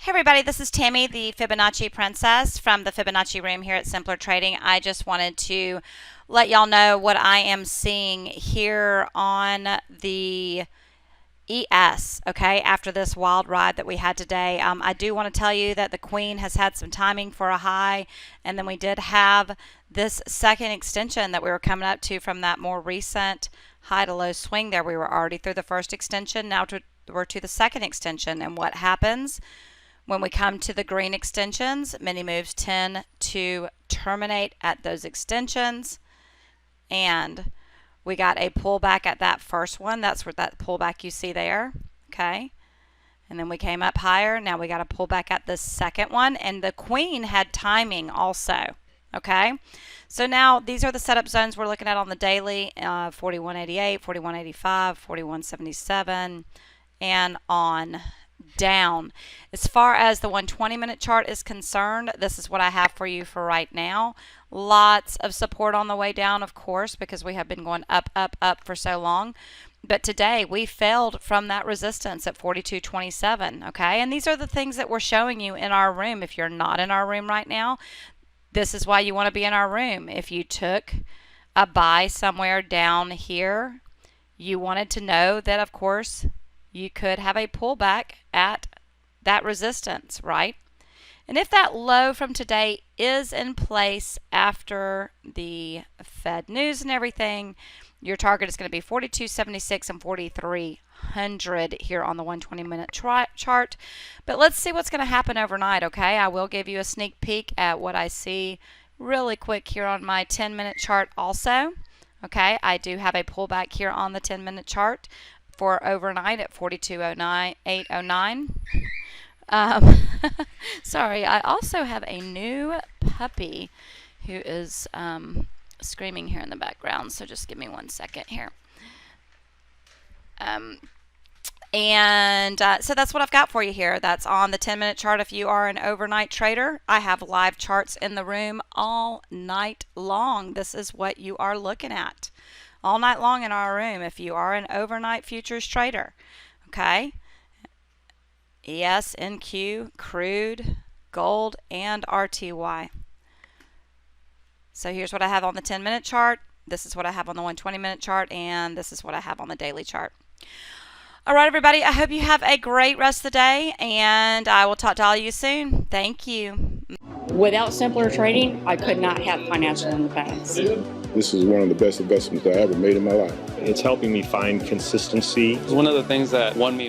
Hey everybody, this is Tammy, the Fibonacci Princess from the Fibonacci room here at Simpler Trading. I just wanted to let y'all know what I am seeing here on the ES, okay, after this wild ride that we had today. I do want to tell you that the Queen has had some timing for a high, and then we did have this second extension that we were coming up to from that more recent high to low swing there. We were already through the first extension, now we're to the second extension, and what happens when we come to the green extensions, many moves tend to terminate at those extensions, and we got a pullback at that first one. That's where that pullback you see there, okay? And then we came up higher. Now we got a pullback at the second one, and the Queen had timing also, okay? So now these are the setup zones we're looking at on the daily, 4188, 4185, 4177, and on down. As far as the 120-minute chart is concerned, this is what I have for you for right now. Lots of support on the way down, of course, because we have been going up, up, up for so long. But today we failed from that resistance at 42.27, okay? And these are the things that we're showing you in our room. If you're not in our room right now, this is why you want to be in our room. If you took a buy somewhere down here, you wanted to know that, of course, you could have a pullback at that resistance, right? And if that low from today is in place after the Fed news and everything, your target is going to be 42.76 and 4300 here on the 120-minute chart. But let's see what's going to happen overnight, okay? I will give you a sneak peek at what I see really quick here on my 10-minute chart also. Okay, I do have a pullback here on the 10-minute chart for overnight at 42.0809. Sorry, I also have a new puppy who is screaming here in the background, so just give me 1 second here. So that's what I've got for you here. That's on the 10-minute chart. If you are an overnight trader, I have live charts in the room all night long. This is what you are looking at all night long in our room if you are an overnight futures trader. Okay? ES, NQ, crude, gold, and RTY. So here's what I have on the 10-minute chart. This is what I have on the 120-minute chart, and this is what I have on the daily chart. All right, everybody, I hope you have a great rest of the day, and I will talk to all of you soon. Thank you. Without Simpler Trading, I could not have financial independence. This is one of the best investments I ever made in my life. It's helping me find consistency. It's one of the things that won me